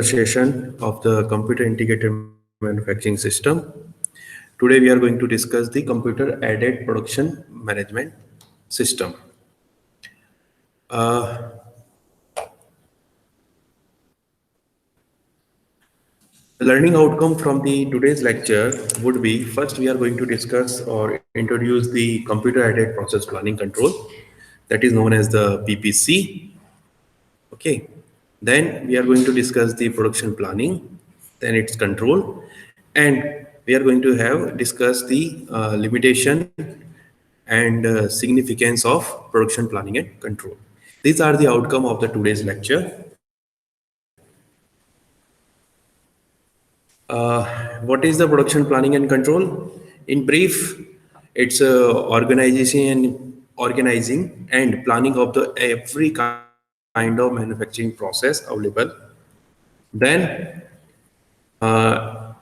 session of the computer integrated manufacturing system. Today we are going to discuss the computer aided production management system. The learning outcome from the today's lecture would be, first we are going to discuss or introduce the computer aided process planning control, that is known as the PPC. Okay, then we are going to discuss the production planning, then its control, and we are going to have discuss the limitation and significance of production planning and control. These are the outcome of the today's lecture. What is the production planning and control? In brief, it's organizing and planning of the every kind of manufacturing process available. Then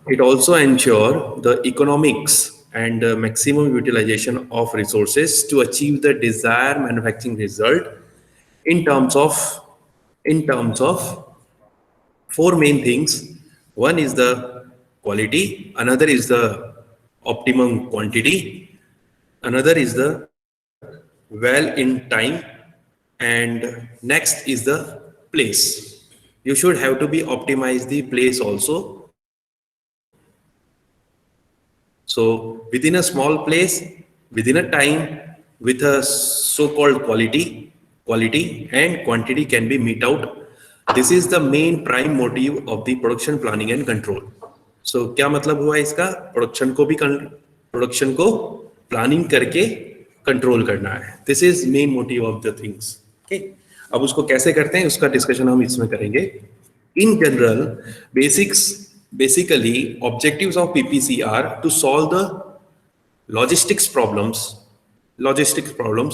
it also ensure the economics and maximum utilization of resources to achieve the desired manufacturing result in terms of in terms of four main things. One is the quality, another is the optimum quantity, another is the well in time, and next is the place. You should have to be optimize the place also. So within a small place, within a time, with a so-called quality and quantity can be meet out. This is the main prime motive of the production planning and control. So क्या मतलब हुआ इसका? Production को planning करके control करना है. This is main motive of the things. Okay, अब उसको कैसे करते हैं उसका डिस्कशन हम इसमें करेंगे. In general, basically objectives of PPC are to solve the logistics problems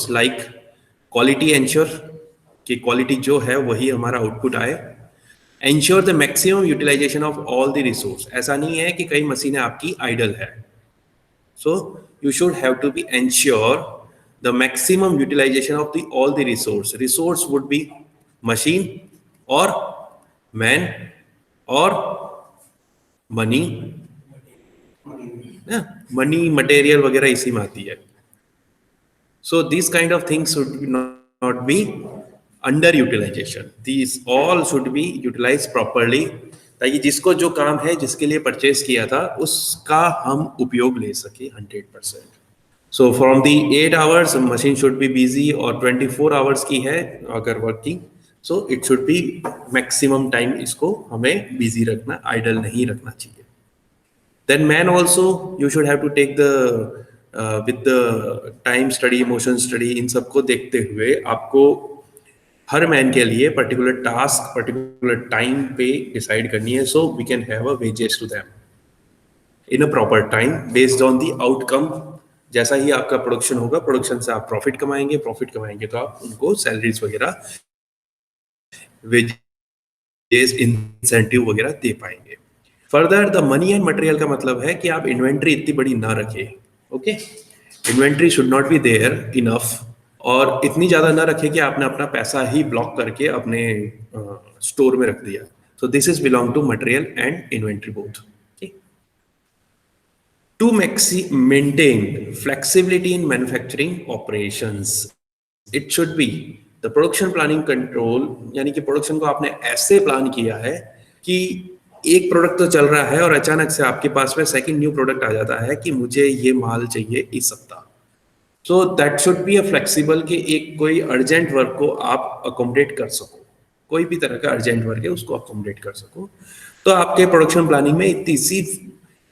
like quality ensure कि quality जो है वही हमारा output आए. Ensure the maximum utilization of all the resource. ऐसा नहीं है कि कई मशीनें आपकी idle है. So you should have to be ensure the maximum utilization of all the resource. Resource would be machine or man or money. Money material वगैरह इसी में आती है. So this kind of things should not be under utilisation. This all should be utilise properly, ताकि जिसको जो काम है जिसके लिए परचेज किया था उसका हम उपयोग ले सके 100%. So from the 8 hours machine should be busy, और 24 आवर्स की है अगर working, so it should B maximum time इसको हमें बिजी रखना, आइडल नहीं रखना चाहिए. Then man also you should have to take the with the time study, emotion study, इन सबको देखते हुए आपको हर मैन के लिए पर्टिकुलर टास्क पर्टिकुलर टाइम पे डिसाइड करनी है. So we can have a wages to them in a proper time based on the outcome. जैसा ही आपका प्रोडक्शन होगा, प्रोडक्शन से आप प्रॉफिट कमाएंगे तो आप उनको सैलरीज वगैरह वेजेस इंसेंटिव वगैरह दे पाएंगे. Further the money and material का मतलब है कि आप इन्वेंट्री इतनी बड़ी ना रखें. Okay, inventory should not be there enough, और इतनी ज्यादा ना रखें कि आपने अपना पैसा ही ब्लॉक करके अपने स्टोर में रख दिया. So this is belong to material and inventory both. To maintain flexibility in manufacturing operations, it should be the production planning control. यानी कि प्रोडक्शन को आपने ऐसे प्लान किया है कि एक प्रोडक्ट तो चल रहा है और अचानक से आपके पास में सेकंड न्यू प्रोडक्ट आ जाता है कि मुझे ये माल चाहिए इस सप्ताह. So that should be a flexible, कि एक कोई अर्जेंट वर्क को आप अकोमोडेट कर सको, कोई भी तरह का अर्जेंट वर्क है उसको अकोमोडेट कर सको. तो आपके प्रोडक्शन प्लानिंग में इतनी सी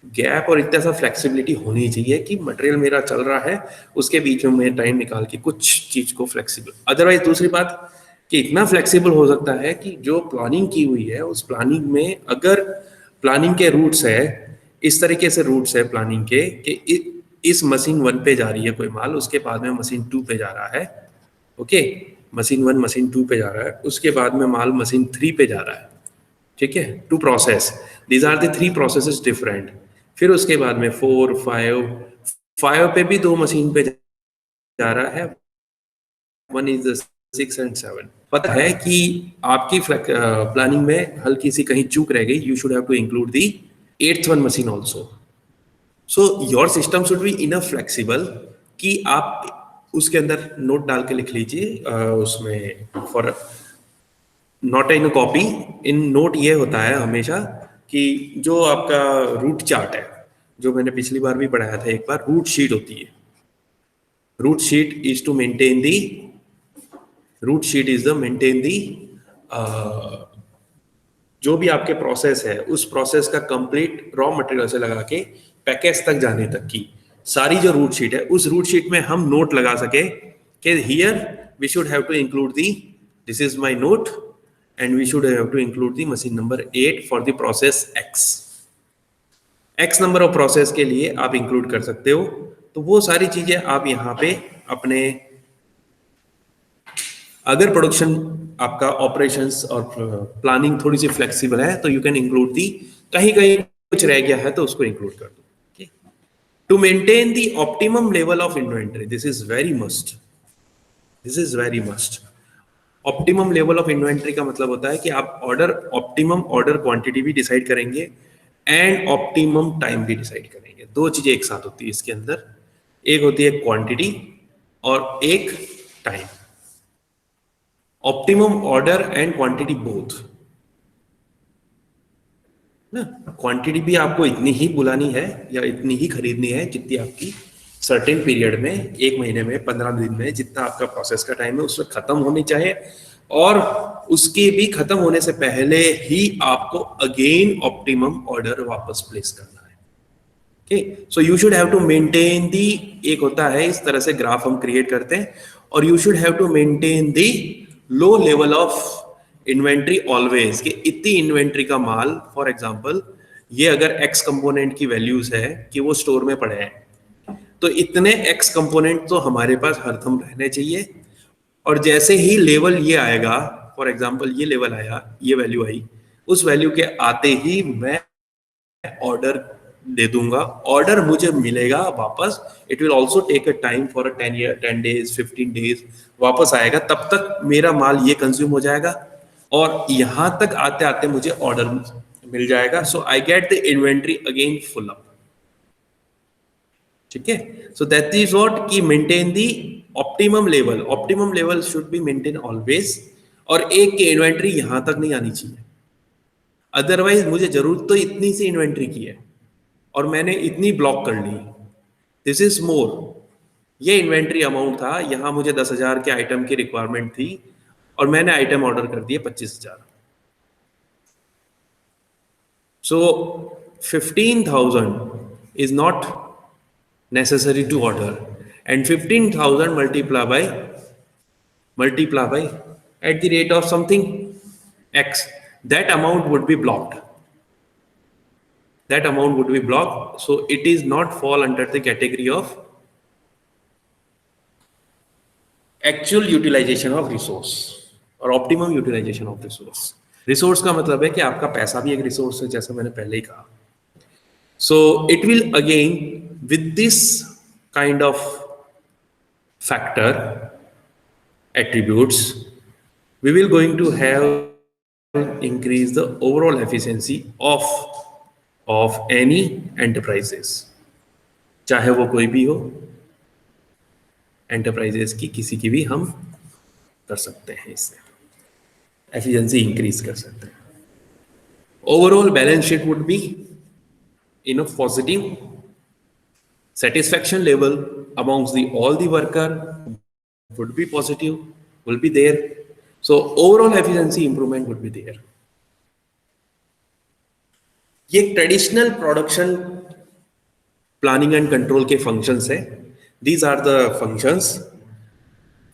गैप और इतना सा फ्लेक्सिबिलिटी होनी चाहिए कि मटेरियल मेरा चल रहा है, उसके बीच में मैं टाइम निकाल के कुछ चीज को फ्लेक्सिबल. अदरवाइज दूसरी बात कि इतना फ्लेक्सिबल हो सकता है कि जो प्लानिंग की हुई है उस प्लानिंग में, अगर प्लानिंग के रूट्स है, इस तरीके से रूट्स है प्लानिंग के कि इस मशीन 1 पे जा रही है कोई माल, उसके बाद में मशीन 2 पे जा रहा है. ओके, मशीन 1 मशीन 2 पे जा रहा है, उसके बाद में माल मशीन 3 पे जा रहा है. ठीक है, to process, these are the 3 processes different. फिर उसके बाद में 4 5 पे भी 2 मशीन पे जा रहा है, 1 is the 6 and 7. पता है कि आपकी प्लानिंग में हल्की सी कहीं चूक रह गई, you should have to include the 8th one machine also. So your system should be enough flexible कि आप उसके अंदर नोट डाल के लिख लीजिए. उसमें for not in copy, in note ये होता है हमेशा कि जो आपका रूट चार्ट है, जो मैंने पिछली बार भी पढ़ाया था एक बार, रूट शीट होती है. Route sheet is to maintain the route sheet is the maintain the जो भी आपके प्रोसेस है उस प्रोसेस का कंप्लीट रॉ मटेरियल से लगा के पैकेज तक जाने तक की सारी जो रूट शीट है, उस रूट शीट में हम नोट लगा सके कि here we should have to include the, this is my note and we should have to include the machine number 8 for the process X number of process के लिए आप इंक्लूड कर सकते हो. तो वो सारी चीजें आप यहाँ पे अपने, अगर प्रोडक्शन आपका ऑपरेशंस और प्लानिंग थोड़ी सी फ्लेक्सिबल है तो यू कैन इंक्लूड दी, कहीं कहीं कुछ रह गया है तो उसको इंक्लूड कर दो. To maintain the optimum level of inventory, this is very must. This is very must. Optimum level of inventory का मतलब होता है कि आप ऑप्टिमम ऑर्डर क्वांटिटी भी डिसाइड करेंगे एंड ऑप्टिमम टाइम भी डिसाइड करेंगे. दो चीजें एक साथ होती है इसके अंदर, एक होती है क्वांटिटी और एक time. Optimum order and quantity both ना. क्वांटिटी भी आपको इतनी ही बुलानी है या इतनी ही खरीदनी है जितनी आपकी सर्टेन पीरियड में, एक महीने में, 15 दिन में, जितना आपका प्रोसेस का टाइम है उसमें खत्म होनी चाहिए. और उसके भी खत्म होने से पहले ही आपको अगेन ऑप्टिमम ऑर्डर वापस प्लेस करना है. Okay, so you should have to maintain the, एक होता है इस तरह से ग्राफ हम क्रिएट करते हैं, और you should have to maintain the low level of inventory always, कि इतनी इन्वेंट्री का माल, फॉर एग्जांपल ये अगर एक्स कंपोनेंट की वैल्यूज है कि वो स्टोर में पड़े हैं, तो इतने एक्स कंपोनेंट तो हमारे पास हरदम रहने चाहिए. और जैसे ही लेवल ये आएगा, फॉर एग्जांपल ये लेवल आया, ये वैल्यू आई, उस वैल्यू के आते ही मैं ऑर्डर दे दूंगा, ऑर्डर मुझे मिलेगा वापस. It will also take a time for 10 days 15 days, वापस आएगा, तब तक मेरा माल ये कंज्यूम हो जाएगा और यहां तक आते आते मुझे ऑर्डर मिल जाएगा. So I get the inventory again full up. ठीक है, so that is what key maintain the optimum level. Optimum level should be maintain always, और एक की इन्वेंट्री यहां तक नहीं आनी चाहिए. अदरवाइज मुझे जरूरत तो इतनी सी इन्वेंट्री की है और मैंने इतनी ब्लॉक कर ली, दिस इज मोर. ये इन्वेंट्री अमाउंट था, यहां मुझे 10,000 के आइटम की रिक्वायरमेंट थी और मैंने आइटम ऑर्डर कर दिए 25,000. सो 15,000 is not necessary to order, and 15,000 multiply by at the rate of something x, that amount would be blocked. That amount would be blocked, so it is not fall under the category of actual utilization of resource or optimum utilization of resource. Resource का मतलब है कि आपका पैसा भी एक resource है, जैसा मैंने पहले ही कहा. So it will again, with this kind of factor attributes, we will going to have increase the overall efficiency of any enterprises, चाहे वो कोई भी हो. enterprises की किसी की भी हम कर सकते हैं, इससे एफिशिएंसी इंक्रीज कर सकते हैं. Overall balance sheet would be in a positive, satisfaction level amongst all the worker would be positive, will be there. So overall efficiency improvement would be there. ये traditional production planning and control के functions है. These are the functions.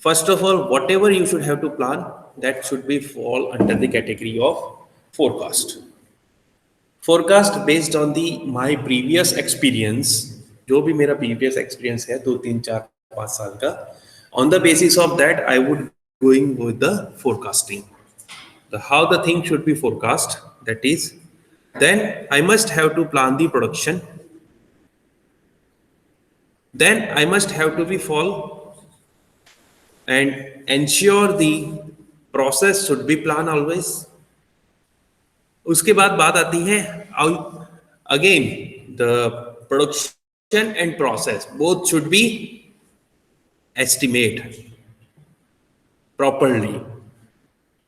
First of all, whatever you should have to plan, that should be fall under the category of forecast. Forecast based on the my previous experience, जो भी मेरा previous experience है 2 3 4 5 साल का, on the basis of that I would going with the forecasting. How the thing should be forecast, that is, then I must have to plan the production, then I must have to be fall and ensure the process should be plan always. उसके बाद बात आती है again the production and process both should be estimate properly.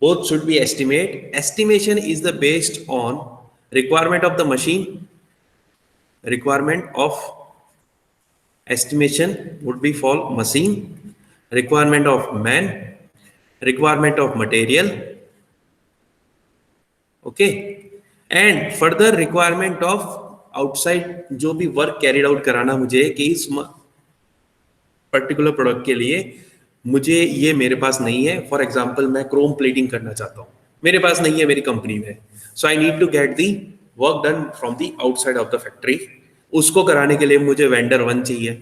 Both should be estimate. Estimation is the based on requirement of the machine, requirement of estimation would be for machine, requirement of man, requirement of material, okay, and further requirement of outside जो भी work carried out कराना मुझे कि इस particular product के लिए मुझे ये मेरे पास नहीं है। फॉर एग्जाम्पल मैं क्रोम प्लेटिंग करना चाहता हूँ, मेरे पास नहीं है मेरी कंपनी में, so I need to get the work done from the outside of the factory. उसको कराने के लिए मुझे वेंडर 1 चाहिए,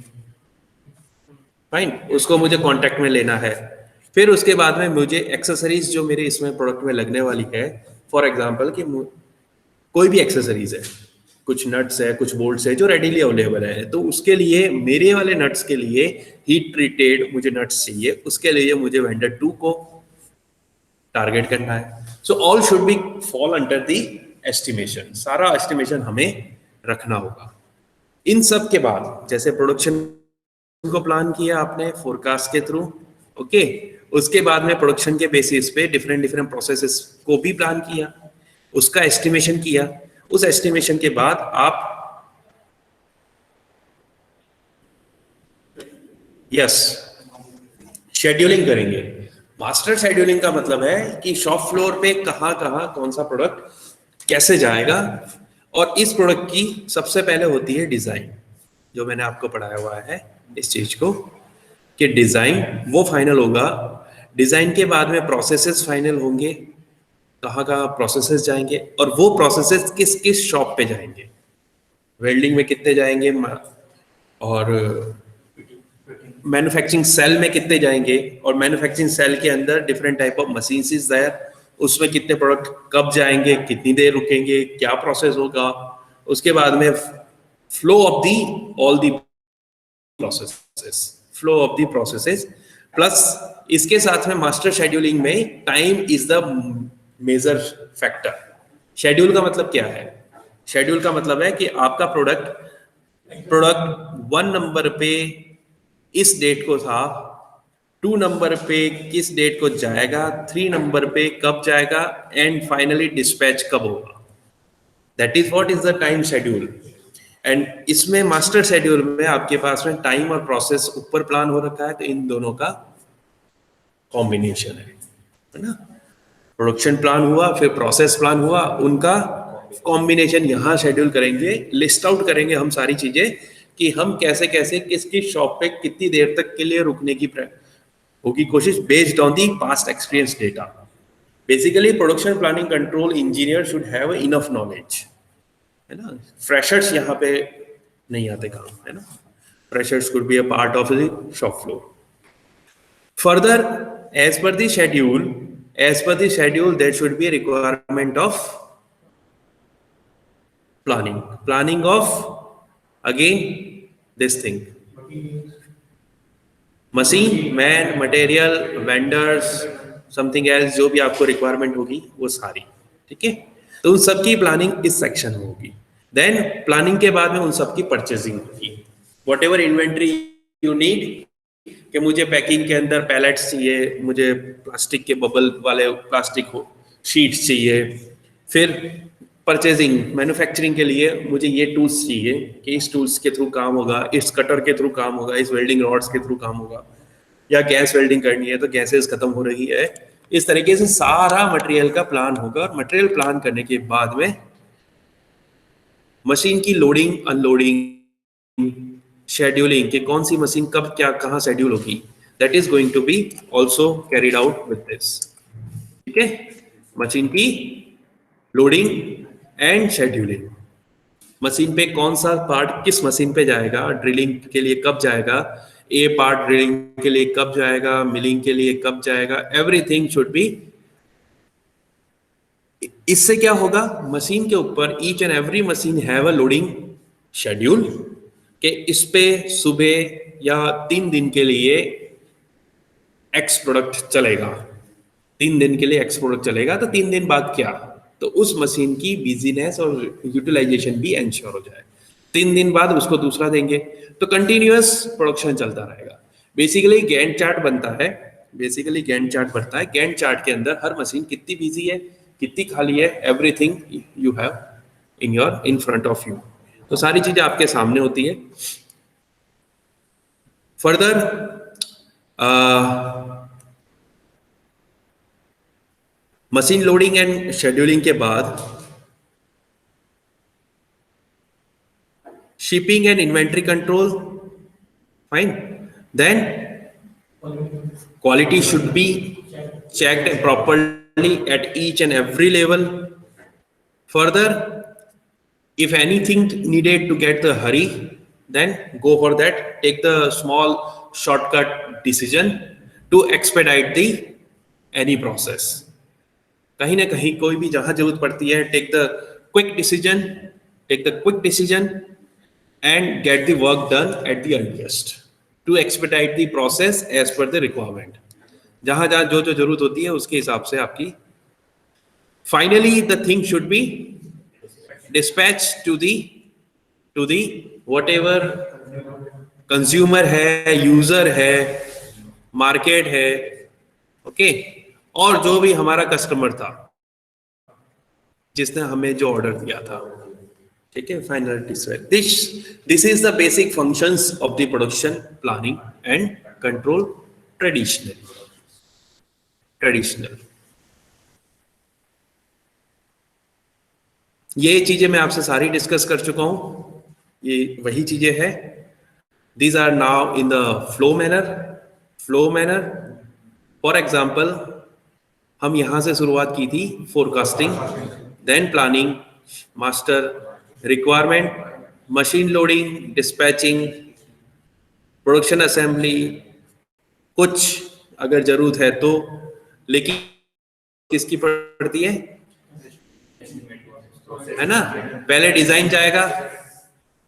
फाइन, उसको मुझे कॉन्ट्रैक्ट में लेना है। फिर उसके बाद में मुझे एक्सेसरीज जो मेरे इसमें प्रोडक्ट में लगने वाली है, फॉर एग्जाम्पल कि कोई भी एक्सेसरीज है, कुछ नट्स है, कुछ बोल्ट्स है जो रेडीली अवेलेबल है, तो उसके लिए मेरे वाले नट्स के लिए हीट ट्रीटेड मुझे नट्स चाहिए, उसके लिए मुझे वेंडर 2 को टारगेट करना है। So all should B fall under the estimation, सारा एस्टिमेशन हमें रखना होगा। इन सब के बाद जैसे प्रोडक्शन को प्लान किया आपने फोरकास्ट के थ्रू, ओके, उसके बाद में प्रोडक्शन के बेसिस पे डिफरेंट डिफरेंट प्रोसेसेस को भी प्लान किया, उसका एस्टिमेशन किया। उस एस्टिमेशन के बाद आप शेड्यूलिंग करेंगे। मास्टर शेड्यूलिंग का मतलब है कि शॉप फ्लोर पे कहाँ कहाँ कौन सा प्रोडक्ट कैसे जाएगा, और इस प्रोडक्ट की सबसे पहले होती है डिजाइन, जो मैंने आपको पढ़ाया हुआ है इस चीज को, कि डिजाइन वो फाइनल होगा। डिजाइन के बाद में प्रोसेसेस फाइनल होंगे, कहाँ कहाँ प्रोसेसेस जाएंगे, और वो प्रोसेसेस किस किस शॉप पे जाएंगे, वेल्डिंग में कितने जाएंगे, और मैन्युफैक्चरिंग सेल में कितने जाएंगे, और मैन्युफैक्चरिंग सेल के अंदर different type of machines is there, उसमें कितने प्रोडक्ट कब जाएंगे, कितनी देर रुकेंगे, क्या प्रोसेस होगा। उसके बाद में flow of the all the processes, flow of the processes, plus इसके साथ में मास्टर शेड्यूलिंग में time is the major factor. Schedule का मतलब क्या है? शेड्यूल का मतलब है कि आपका प्रोडक्ट 1 नंबर पे इस डेट को था, 2 नंबर पे किस डेट को जाएगा, 3 नंबर पे कब जाएगा, एंड फाइनली डिस्पैच कब होगा। That is what is the time schedule. And इसमें मास्टर शेड्यूल में आपके पास में टाइम और प्रोसेस ऊपर प्लान हो रखा है, तो इन दोनों का कॉम्बिनेशन है ना। प्रोडक्शन प्लान हुआ, फिर प्रोसेस प्लान हुआ, उनका कॉम्बिनेशन यहाँ शेड्यूल करेंगे, लिस्ट आउट करेंगे हम सारी चीजें कि हम कैसे कैसे किसकी शॉप पे कितनी देर तक के लिए रुकने की होगी कोशिश, based on the past experience data. Basically production planning control engineer should have enough knowledge, है ना। फ्रेशर्स यहाँ पे नहीं आते काम, है ना। Freshers could be a part of the shop floor. Further as per the schedule, there should be a requirement of planning of again this thing, machine, man, material, vendors, something else, जो भी आपको requirement होगी वो सारी, ठीक है। तो उन सब की प्लानिंग इस सेक्शन में होगी। देन प्लानिंग के बाद में उन सब की परचेजिंग होगी। What ever inventory you need, कि मुझे पैकिंग के अंदर पैलेट्स चाहिए, मुझे प्लास्टिक के बबल वाले प्लास्टिक शीट्स चाहिए, फिर परचेजिंग मैन्युफैक्चरिंग के लिए मुझे ये टूल्स चाहिए कि इस टूल्स के थ्रू काम होगा, इस कटर के थ्रू काम होगा, इस वेल्डिंग रॉड्स के थ्रू काम होगा, या गैस वेल्डिंग करनी है तो गैसेस खत्म हो रही है। इस तरीके से सारा मटेरियल का प्लान होगा, और मटेरियल प्लान करने के बाद में मशीन की लोडिंग अनलोडिंग शेड्यूलिंग कि कौन सी मशीन कब क्या कहाँ शेड्यूल होगी, that is going to be also carried out with this, ठीक है। मशीन की लोडिंग एंड शेड्यूलिंग, मशीन पे कौन सा पार्ट किस मशीन पे जाएगा, ड्रिलिंग के लिए कब जाएगा, ए पार्ट ड्रिलिंग के लिए कब जाएगा, मिलिंग के लिए कब जाएगा, एवरीथिंग शुड बी। इससे क्या होगा, मशीन के ऊपर each and every machine have a loading schedule कि इस पे सुबह या 3 दिन के लिए एक्स प्रोडक्ट चलेगा, 3 दिन के लिए एक्स प्रोडक्ट चलेगा, तो 3 दिन बाद क्या, तो उस मशीन की बिजीनेस और यूटिलाइजेशन भी इंश्योर हो जाए। 3 दिन बाद उसको दूसरा देंगे, तो कंटिन्यूअस प्रोडक्शन चलता रहेगा। बेसिकली गैंट चार्ट बनता है, गैंट चार्ट के अंदर हर मशीन कितनी बिजी है, कितनी खाली है, everything you have in front of you. तो सारी चीजें आपके सामने होती है। Further machine loading and scheduling के बाद shipping and inventory control, fine. Then quality should be checked properly at each and every level. Further, if anything needed to get the hurry, then go for that, take the small shortcut decision to expedite the any process. कहीं ना कहीं कोई भी जहां जरूरत पड़ती है, take the quick decision and get the work done at the earliest to expedite the process as per the requirement. जहां जहां जो जो जरूरत होती है उसके हिसाब से आपकी finally the thing should be dispatched to the whatever consumer है, user है, market है, ओके, और जो भी हमारा कस्टमर था जिसने हमें जो ऑर्डर दिया था, ठीक है, final dispatch. This is the basic functions of the production planning and control traditional. ये चीजें मैं आपसे सारी डिस्कस कर चुका हूं, ये वही चीजें हैं। These are now in the flow manner. For example, हम यहां से शुरुआत की थी, forecasting, then planning, master, requirement, machine loading, dispatching, production assembly, कुछ अगर जरूरत है तो, लेकिन किसकी पड़ती है ना, पहले डिजाइन जाएगा,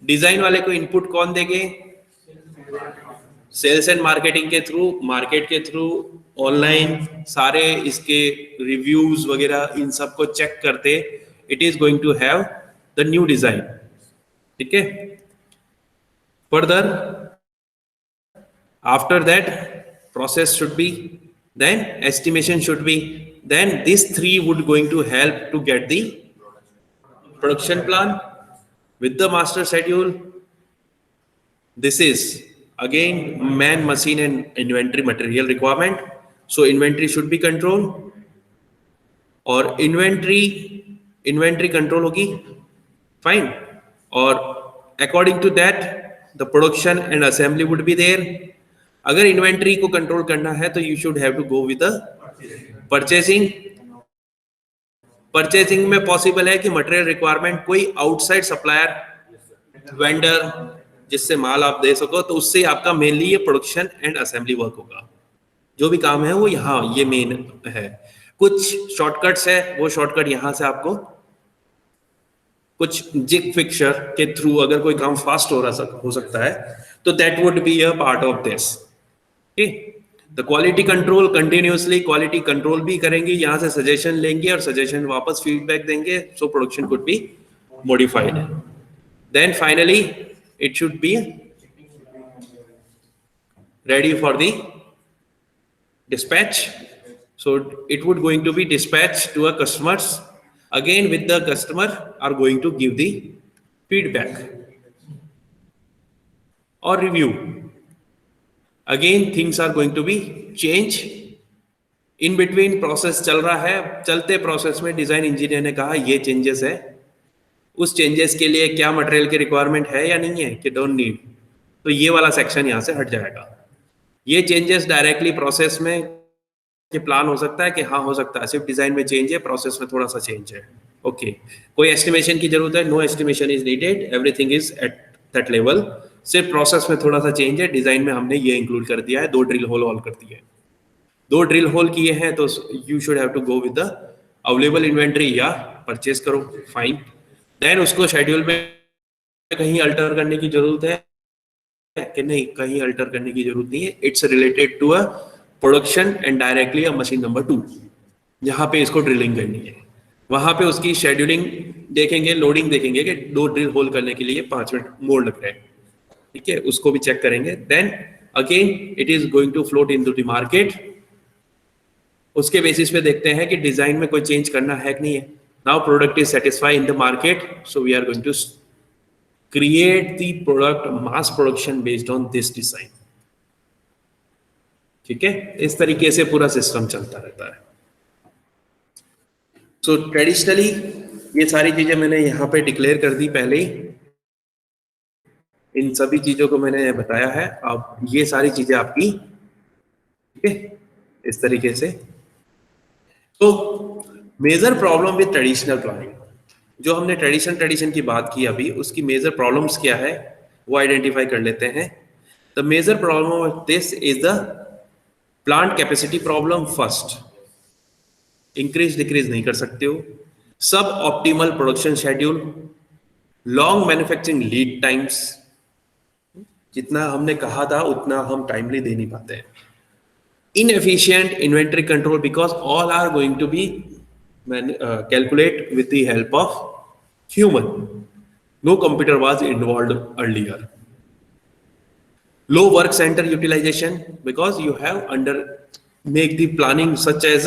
डिजाइन वाले को इनपुट कौन देंगे, सेल्स एंड मार्केटिंग के थ्रू, मार्केट के थ्रू, ऑनलाइन सारे इसके रिव्यूज वगैरह इन सब को चेक करते it is going to have the new design, ठीक है। Further after that process should be, then estimation should be, then this 3 would going to help to get the production plan with the master schedule. This is again man, machine and inventory material requirement. So inventory should be controlled, और inventory control होगी, fine, और according to that the production and assembly would be there. अगर inventory को control करना है तो you should have to go with the purchasing में possible है कि मटेरियल रिक्वायरमेंट कोई आउटसाइड सप्लायर, वेंडर जिससे माल आप दे सको, तो उससे आपका मेनली ये प्रोडक्शन एंड असेंबली वर्क होगा। जो भी काम है वो यहाँ ये मेन है। कुछ शॉर्टकट्स है, वो शॉर्टकट यहाँ से आपको कुछ जिग फिक्सर के थ्रू अगर कोई काम फास्ट हो सकता है तो that would be a part of this. The quality control, continuously quality control भी करेंगे, यहाँ से सजेशन लेंगे और सजेशन वापस फीडबैक देंगे, so production could be modified. Then finally it should be ready for the dispatch. So it would going to be dispatched to a customers, again with the customer are going to give the feedback or review. Again things are going to be change in between, process चल रहा है, चलते process में design engineer ने कहा ये changes है, उस चेंजेस के लिए क्या मटेरियल की रिक्वायरमेंट है या नहीं है कि डोंट नीड, तो ये वाला सेक्शन यहाँ से हट जाएगा। ये चेंजेस डायरेक्टली प्रोसेस में कि प्लान हो सकता है कि हाँ हो सकता है, सिर्फ डिजाइन में चेंज है, प्रोसेस में थोड़ा सा चेंज है, ओके। कोई एस्टिमेशन की जरूरत है, no estimation is needed, everything is at that level, सिर्फ प्रोसेस में थोड़ा सा चेंज है, डिजाइन में हमने ये इंक्लूड कर दिया है, 2 ड्रिल होल ऑल कर दिए, 2 ड्रिल होल किए हैं, तो you should have to go with the available inventory या परचेज करो, फाइन। देन उसको शेड्यूल में कहीं अल्टर करने की जरूरत है कि नहीं, कहीं अल्टर करने की जरूरत नहीं है, it's related to a production and directly a machine number 2, जहाँ पे इसको ड्रिलिंग करनी है, वहां पे उसकी शेड्यूलिंग देखेंगे, लोडिंग देखेंगे कि 2 ड्रिल होल करने के लिए 5 मिनट मोर लग रहे हैं, ठीक है, उसको भी चेक करेंगे। Then again it is going to float in to the market. उसके बेसिस पे देखते हैं कि डिजाइन में कोई चेंज करना है कि नहीं है। Now product is satisfy in the market, so we are going to create the product mass production based on this design, ठीक है। इस तरीके से पूरा सिस्टम चलता रहता है। सो ट्रेडिशनली ये सारी चीजें मैंने यहाँ पे डिक्लेयर कर दी पहले ही, इन सभी चीजों को मैंने बताया है। अब ये सारी चीजें आपकी, ठीक है, इस तरीके से। तो major problem with traditional planning, जो हमने ट्रेडिशन की बात की अभी, उसकी मेजर प्रॉब्लम्स क्या है वो आइडेंटिफाई कर लेते हैं। The major problem of this is the plant capacity problem first, increase decrease नहीं कर सकते हो, सब optimal production schedule, long manufacturing lead times, जितना हमने कहा था उतना हम टाइमली दे नहीं पाते हैं, inefficient inventory control because all are going to be calculate with the help of human, no computer was involved earlier, low work center utilization because you have under make the planning such as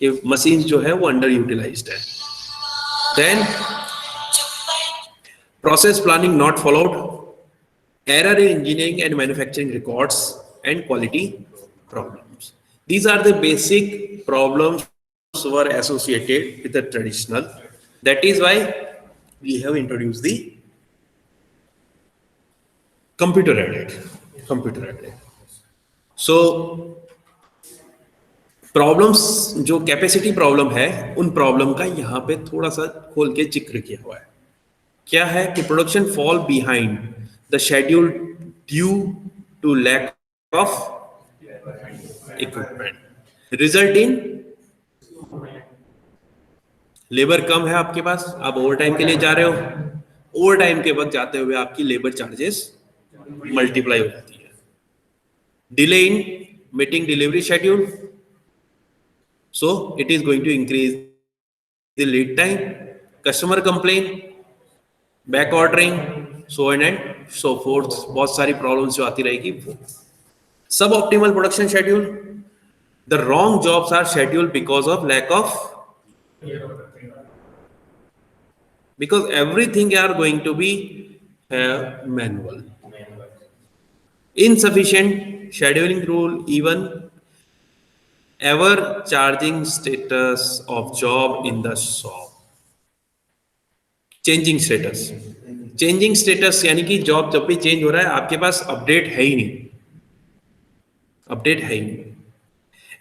कि machines जो है वो underutilized है, then process planning not followed, error in engineering and manufacturing records and quality problems. These are the basic problems were associated with the traditional. That is why we have introduced the computer aided. So problems जो capacity problem है उन problem का यहाँ पे थोड़ा सा खोल के जिक्र किया हुआ है। क्या है कि production fall behind the schedule due to lack of equipment, result in labour कम है आपके पास, आप ओवर टाइम के लिए जा रहे हो, ओवर टाइम के वक्त जाते हुए आपकी लेबर चार्जेस मल्टीप्लाई हो जाती है, delay in meeting delivery schedule, so it is going to increase the lead time, customer complain, back ordering, so and so forth, बहुत सारी प्रॉब्लम्स जो आती रहेगी। सब optimal production schedule, the wrong jobs are schedule because of lack of, because everything are going to be manual, insufficient scheduling rule, even ever charging status of job in the shop, changing status यानी कि job जब भी change हो रहा है आपके पास update है ही नहीं,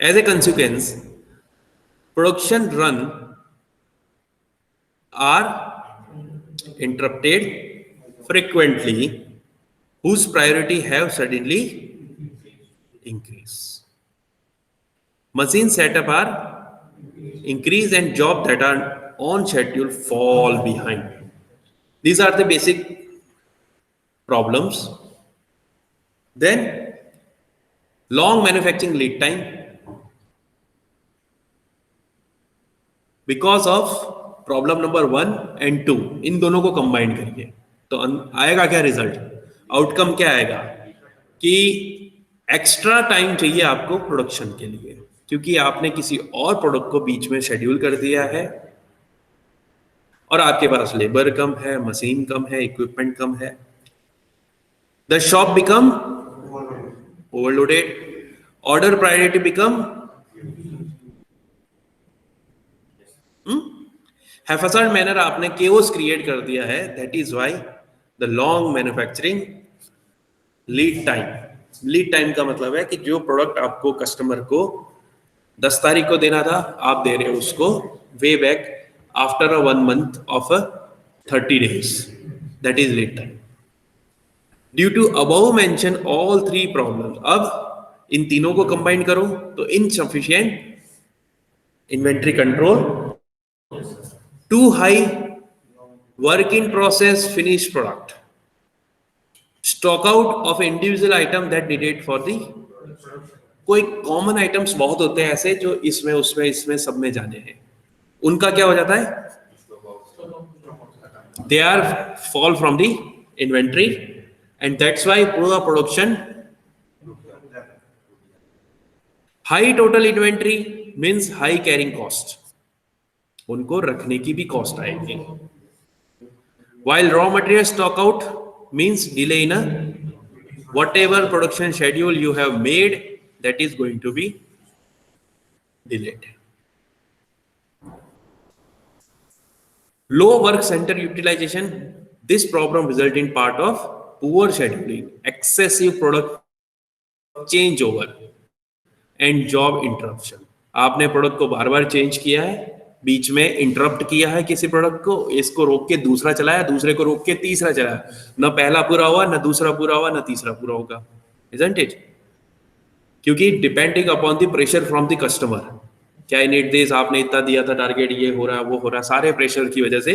as a consequence production run are interrupted frequently, whose priority have suddenly increased. Machine setup are increase and job that are on schedule fall behind. These are the basic problems. Then long manufacturing lead time because of problem number 1 and 2, इन दोनों को combine करिए तो आएगा क्या result, outcome क्या आएगा कि extra time चाहिए आपको प्रोडक्शन के लिए, क्योंकि आपने किसी और प्रोडक्ट को बीच में शेड्यूल कर दिया है और आपके पास लेबर कम है, मशीन कम है, इक्विपमेंट कम है, the shop become overloaded, order priority become haphazard manner, आपने केओस क्रिएट कर दिया है। That is why the long manufacturing lead time का मतलब है कि जो प्रोडक्ट आपको कस्टमर को 10 तारीख को देना था आप दे रहे हो उसको way back after 1 month of 30 days, that is lead time. Due to above mention all 3 problems, अब इन तीनों को कंबाइन करो तो insufficient inventory control, too high work in process finished product, stock out of individual item that needed for the कोई common items बहुत होते हैं ऐसे जो इसमें उसमें इसमें सब में जाने हैं, उनका क्या हो जाता है, they are fall from the inventory, and that's why पूरा production, high total inventory means high carrying cost, उनको रखने की भी कॉस्ट आएगी. while raw material stock out means delay in a whatever production schedule you have made, that is going to be delayed. Low work center utilization, this problem result in part of poor scheduling, excessive product changeover and job interruption. आपने product को बार बार change किया है, बीच में interrupt किया है किसी product को, इसको रोक के दूसरा चलाया, दूसरे को रोक के तीसरा चलाया, न पहला पूरा हुआ, न दूसरा पूरा हुआ, न तीसरा पूरा होगा, isn't it? क्योंकि depending upon the pressure from the customer, क्या नीड दिस, आपने इतना दिया था टारगेट, ये हो रहा है वो हो रहा है, सारे प्रेशर की वजह से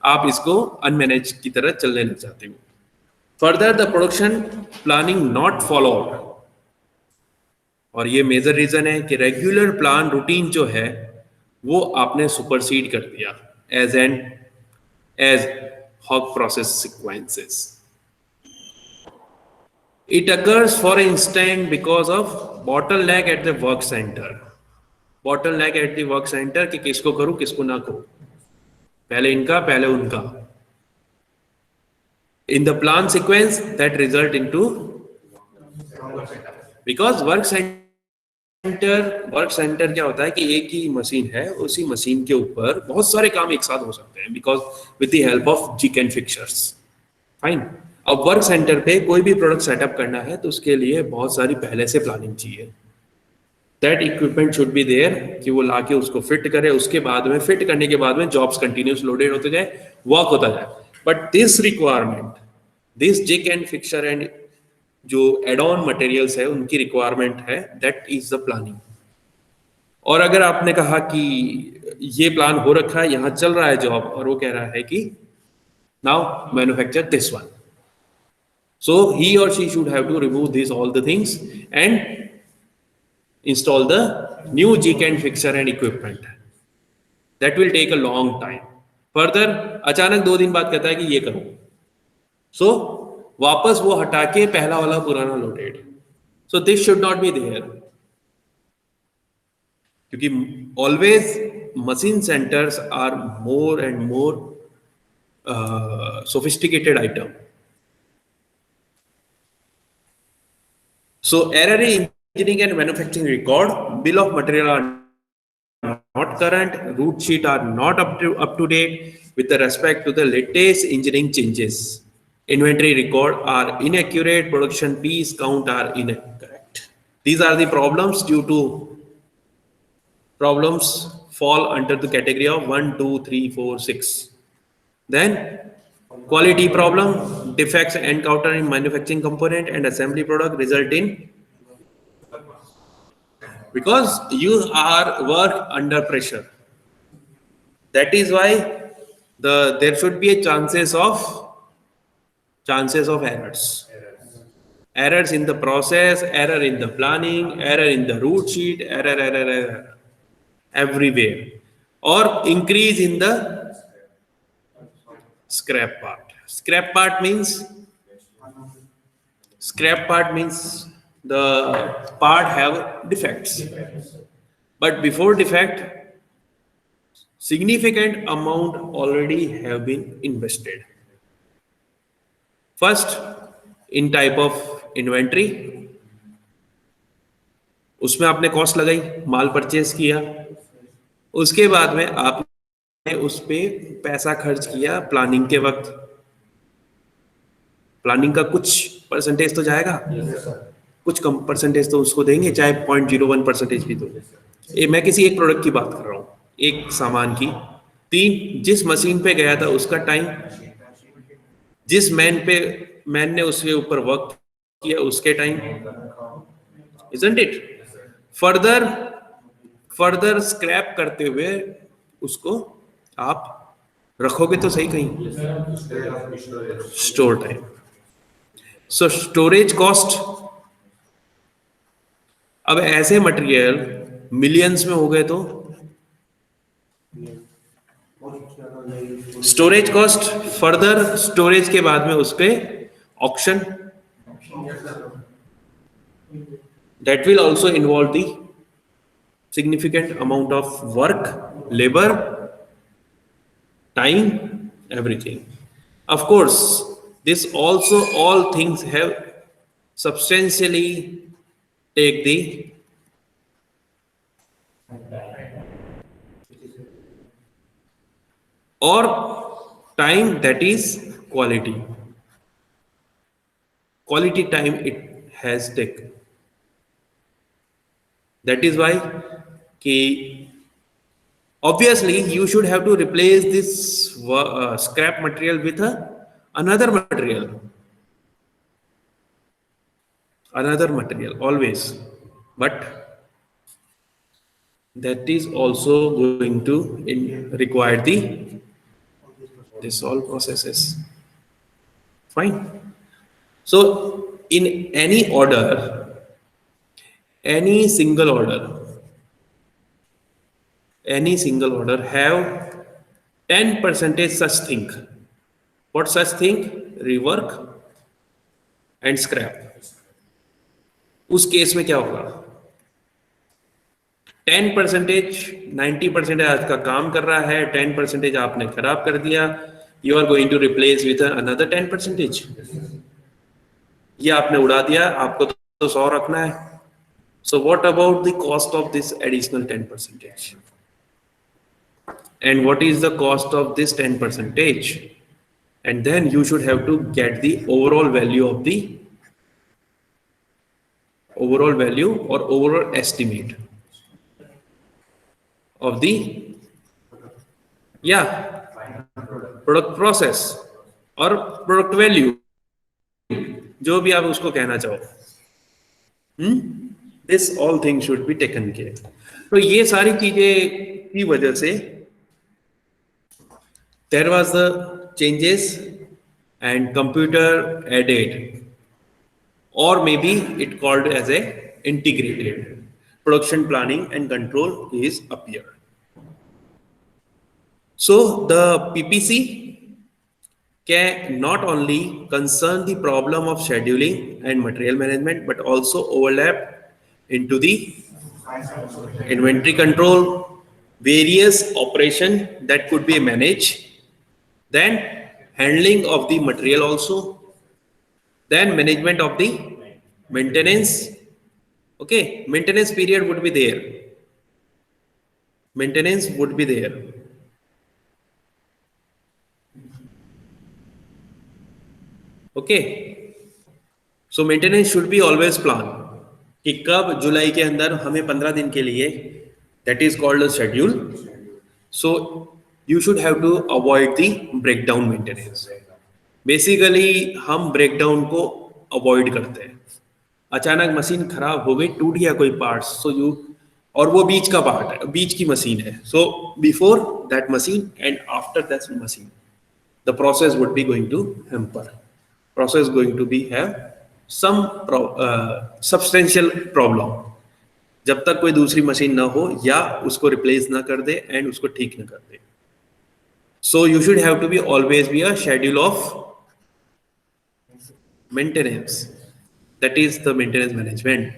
आप इसको अनमैनेज की तरह चलने लग जाते हो. Further the production planning not followed, और ये मेजर रीजन है कि रेगुलर प्लान रूटीन जो है वो आपने सुपरसीड कर दिया as hog process sequences. It occurs for instance because of bottleneck at the work center. Bottleneck at the work center कि किसको करूं किसको ना करूं, पहले इनका पहले उनका. In the plan sequence that result into, because work center क्या होता है कि एक ही मशीन है, उसी मशीन के ऊपर बहुत सारे काम एक साथ हो सकते हैं, because with the help of GCAN fixtures. Fine. अब वर्क सेंटर पे कोई भी प्रोडक्ट सेटअप करना है तो उसके लिए बहुत सारी पहले से प्लानिंग चाहिए. That equipment should be there कि वो लाके उसको फिट करे, उसके बाद में फिट करने के बाद में जॉब्स कंटिन्यूस लोडेड होते जाए, वर्क होता जाए. But this requirement, this jig and fixture and जो एड ऑन मटेरियल्स है उनकी रिक्वायरमेंट है, दैट इज द प्लानिंग. और अगर आपने कहा कि ये प्लान हो रखा है, यहाँ चल रहा है जॉब, और वो कह रहा है कि now manufacture this one, so he or she should have to remove these all the things and install the new GCAN fixture and equipment. That will take a long time. Further, अचानक 2 दिन बाद कहता है कि ये करो, so वापस वो हटा के पहला वाला पुराना loaded. So this should not be there. क्योंकि always machine centers are more and more sophisticated item. So error in engineering and manufacturing record, bill of material are not current, route sheet are not up to date with respect to the latest engineering changes. Inventory record are inaccurate, production piece count are incorrect. These are the problems fall under the category of 1, 2, 3, 4, 6. Then quality problem, defects encountered in manufacturing component and assembly product result in, because you are work under pressure. That is why there should be a chances of errors. Errors in the process, error in the planning, error in the route sheet, error everywhere, or increase in the scrap part. Scrap part means the part have defects, but before defect significant amount already have been invested. First, in type of inventory, उसमें आपने cost लगाई, माल purchase किया, उसके बाद में आपने उस पे पैसा खर्च किया प्लानिंग के वक्त. प्लानिंग का कुछ परसेंटेज तो जाएगा, कुछ कम परसेंटेज तो उसको देंगे, चाहे 0.01% भी दो. मैं किसी एक प्रोडक्ट की बात कर रहा हूँ, एक सामान की. 3, जिस मशीन पे गया था उसका टाइम, जिस मैन ने उसके ऊपर वर्क किया उसके time, isn't it? Further scrap करते हुए उसको आप रखोगे तो सही कहीं, store time. So storage cost, अब ऐसे मटेरियल मिलियंस में हो गए तो स्टोरेज कॉस्ट, फर्दर स्टोरेज के बाद में उस पे auction, that will also involve the significant amount of work, labor, time, everything. Of course, this also all things have substantially take the or time, that is quality time it has taken. That is why कि obviously you should have to replace this scrap material with another material always, but that is also going to require the this all processes. Fine. So in any order, any single order have 10% such thing. What such thing? Rework and scrap. उस case में क्या होगा? 10% 90% आज का काम कर रहा है, 10% आपने खराब कर दिया, you are going to replace with another 10%. ये आपने उड़ा दिया, आपको तो 100 रखना है. So what about the cost of this additional 10%? And what is the cost of this 10%? And then you should have to get the overall value or overall estimate of the product process or product value, जो भी आप उसको कहना चाहो. This all things should be taken care. तो ये सारी चीजें की वजह से there was the changes and computer added, or maybe it called as a integrated production planning and control is appeared. So the PPC can not only concern the problem of scheduling and material management, but also overlap into the inventory control, various operation that could be managed, then handling of the material also, then management of the maintenance. Okay, maintenance period would be there. Maintenance would be there. Okay, so maintenance should be always planned कि कब जुलाई के अंदर हमें 15 दिन के लिए, that is called a schedule. So you should have to avoid the breakdown maintenance. Basically हम breakdown को avoid करते हैं. अचानक मशीन खराब हो गई, टूट गया कोई पार्ट्स, so you, और वो बीच का पार्ट है, बीच की मशीन है, so before that machine and after that machine the process would be going to hamper, process going to be have some substantial problem जब तक कोई दूसरी मशीन ना हो या उसको रिप्लेस ना कर दे एंड उसको ठीक ना कर दे. So you should have to be always be a schedule of maintenance, that is the maintenance management.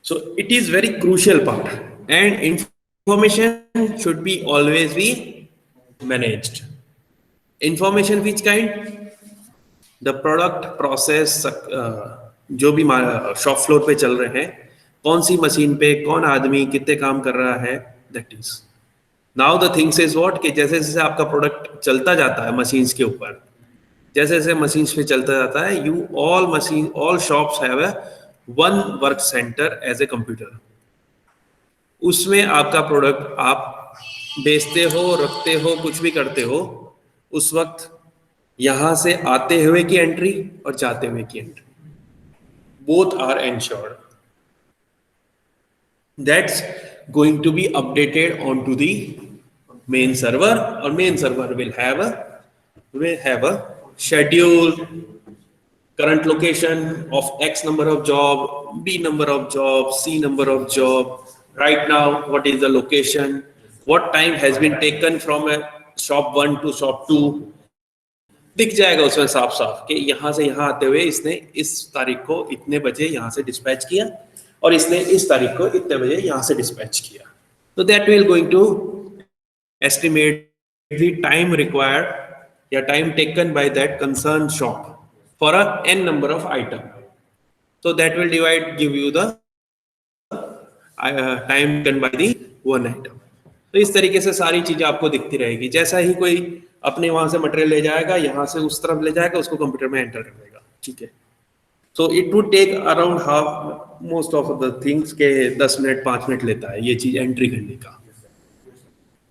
So it is very crucial part, and information should be always be managed. Information which kind? The product process, जो भी shop floor पे चल रहे हैं, कौन सी machine पे कौन आदमी कितने काम कर रहा है, that is. Now the things is what कि जैसे जैसे आपका प्रोडक्ट चलता जाता है मशीन्स के ऊपर, जैसे जैसे मशीन्स पे चलता जाता है, you all shops have a one work center as a computer. उसमें आपका प्रोडक्ट आप बेचते हो, रखते हो, कुछ भी करते हो, उस वक्त यहां से आते हुए की एंट्री और जाते हुए की entry, both are ensured. That's going to be updated onto the main server, or main server will have a schedule, current location of X number of job, B number of job, C number of job, right now what is the location, what time has been taken from a shop 1 to shop 2, दिख जाएगा उसमें साफ साफ कि यहाँ से यहाँ आते हुए इसने इस तारीख को इतने बजे यहाँ से डिस्पैच किया और इसने इस तारीख को इतने बजे यहाँ से डिस्पैच किया. तो that will going to estimate the time required या time taken by that concerned shop for a n number of item. So that will give you the time taken by the one item. तो इस तरीके से सारी चीजें आपको दिखती रहेगी. जैसा ही कोई अपने वहां से मटेरियल ले जाएगा, यहाँ से उस तरफ ले जाएगा, उसको कंप्यूटर में एंटर कर देगा. ठीक है. So it would take around half most of the things के 10 मिनट 5 मिनट लेता है ये चीज एंट्री करने का.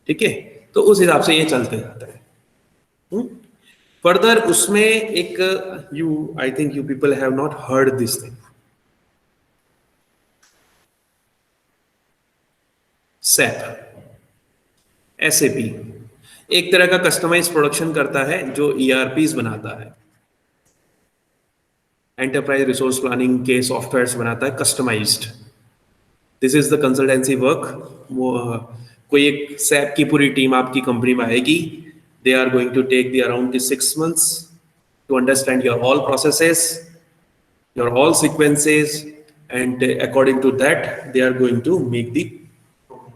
ठीक है. तो उस हिसाब से ये चलते जाता है. फर्दर उसमें एक I think you people have not heard this thing, SAP SAP एक तरह का कस्टमाइज प्रोडक्शन करता है जो ERPs बनाता है, एंटरप्राइज रिसोर्स प्लानिंग के सॉफ्टवेयर्स बनाता है customised. This is the consultancy work. कोई एक SAP की पूरी टीम आपकी कंपनी में आएगी. They are going to take around 6 months to understand your all processes, your all sequences, and according to that, they are going to make the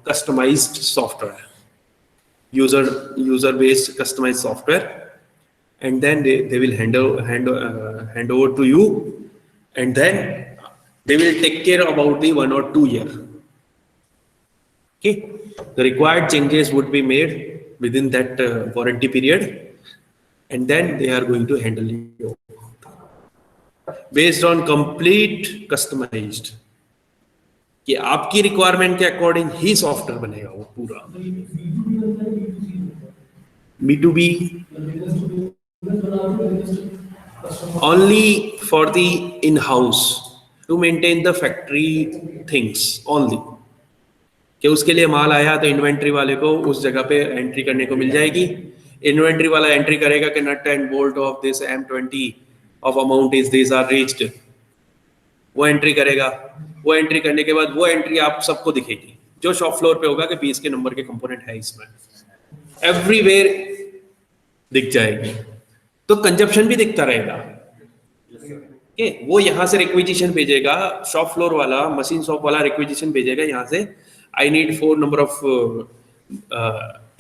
customized software, user-based customized software, and then they will hand over to you, and then they will take care about the 1 or 2 year. Okay, the required changes would be made within that warranty period, and then they are going to handle it based on complete customized कि आपकी requirement के according ही software बनेगा वो पूरा. B2B only for the in-house to maintain the factory things only. कि उसके लिए माल आया तो इन्वेंट्री वाले को उस जगह पे एंट्री करने को मिल जाएगी. इन्वेंट्री वाला एंट्री करेगा कि nut and bolt of this M20 of amount is this are reached. वो एंट्री करेगा. वो एंट्री करने के बाद वो एंट्री आप सबको दिखेगी जो शॉप फ्लोर पे होगा कि 20 के नंबर के कंपोनेंट है इसमें, एवरीवेयर दिख जाएगी. तो कंजप्शन भी दिखता रहेगा. वो यहाँ से रिक्विजिशन भेजेगा, शॉप फ्लोर वाला मशीन शॉप वाला रिक्विजिशन भेजेगा यहाँ से, I need 4 number of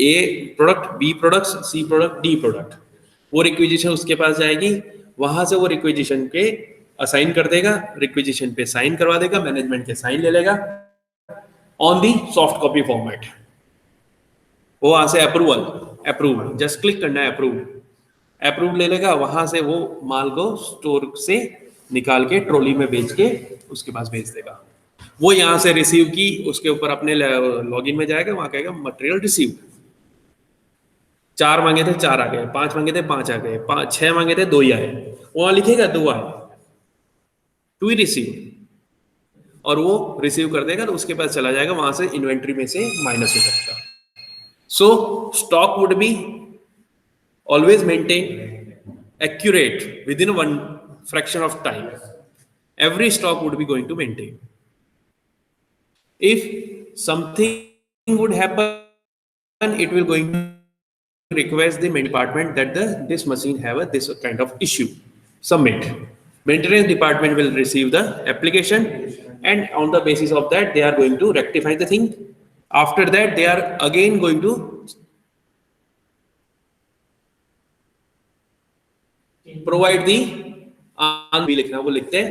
A product, B products, C product, D product. वो रिक्विजिशन उसके पास जाएगी, वहां से वो रिक्विजिशन पे असाइन कर देगा, रिक्विजिशन पे साइन करवा देगा, मैनेजमेंट के साइन ले लेगा on the soft copy format. वो वहां से अप्रूव जस्ट क्लिक करना है, अप्रूव ले लेगा. वहां से वो माल को स्टोर से निकाल के ट्रॉली में बेच के उसके पास भेज देगा. वो यहां से रिसीव की, उसके ऊपर अपने लॉगिन में जाएगा, वहां कहेगा मटेरियल रिसीव्ड. 4 मांगे थे 4 आ गए, 5 मांगे थे 5 आ गए, 6 मांगे थे 2 ही आए. वहां लिखेगा 2 आए, 2 ही रिसीव, और वो रिसीव कर देगा तो उसके पास चला जाएगा, वहां से इन्वेंट्री में से माइनस हो जाएगा. सो stock would be always maintain accurate with in 1 fraction of time. Every stock would be going to maintain. If something would happen, it will going to request the main department that this machine have this kind of issue. Submit. Maintenance department will receive the application, and on the basis of that, they are going to rectify the thing. After that, they are again going to provide the भी लिखना वो लिखते हैं,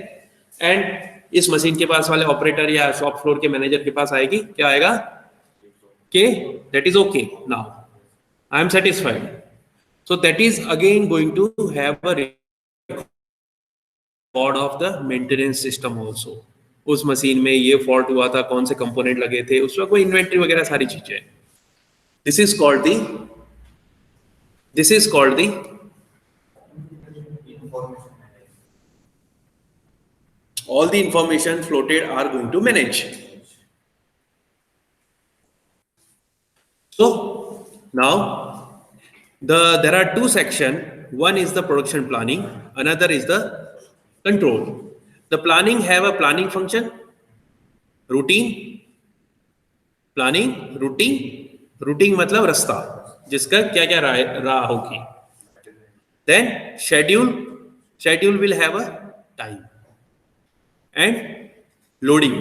and इस machine के पास वाले operator या shop floor के मैनेजर के पास आएगी, क्या आएगा कि that is okay, now I am satisfied. So that is again going to have a record of the maintenance system also. उस मशीन में ये फॉल्ट हुआ था, कौन से कंपोनेंट लगे थे, उसमें कोई इन्वेंट्री वगैरह सारी चीजें. This is called the all the information floated are going to manage. So now there are 2 sections. One is the production planning, another is the control. The planning have a planning function, routine, planning, routine मतलब रास्ता जिसका क्या क्या राह होगी. Then schedule will have a time, and loading,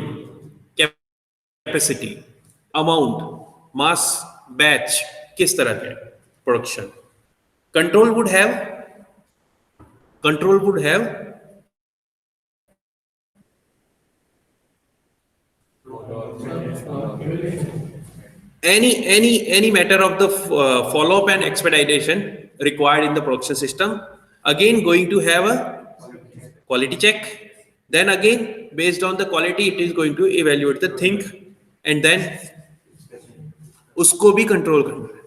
capacity, amount, mass, batch, किस तरह के production. Control would have any matter of the follow up and expedition required in the production system, again going to have a quality check. Then again, based on the quality, it is going to evaluate the thing, and then उसको भी control करना है.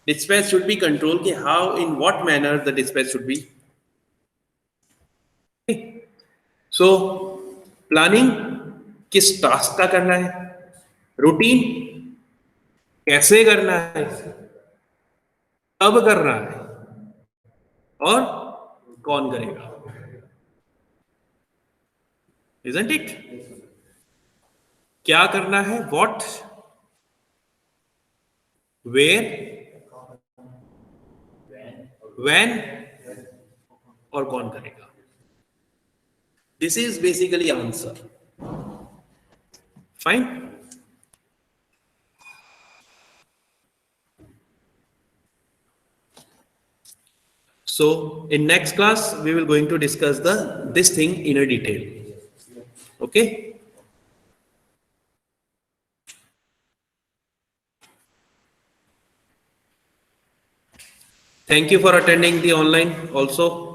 Dispatch should be controlled कि how, in what manner the dispatch should be. So planning किस task का करना है, routine कैसे करना है, कब करना है, और कौन करेगा. Isn't it? क्या करना है, what, where, when, और कौन करेगा. This is basically answer. Fine. So in next class we will going to discuss this thing in a detail. Okay. Thank you for attending the online also.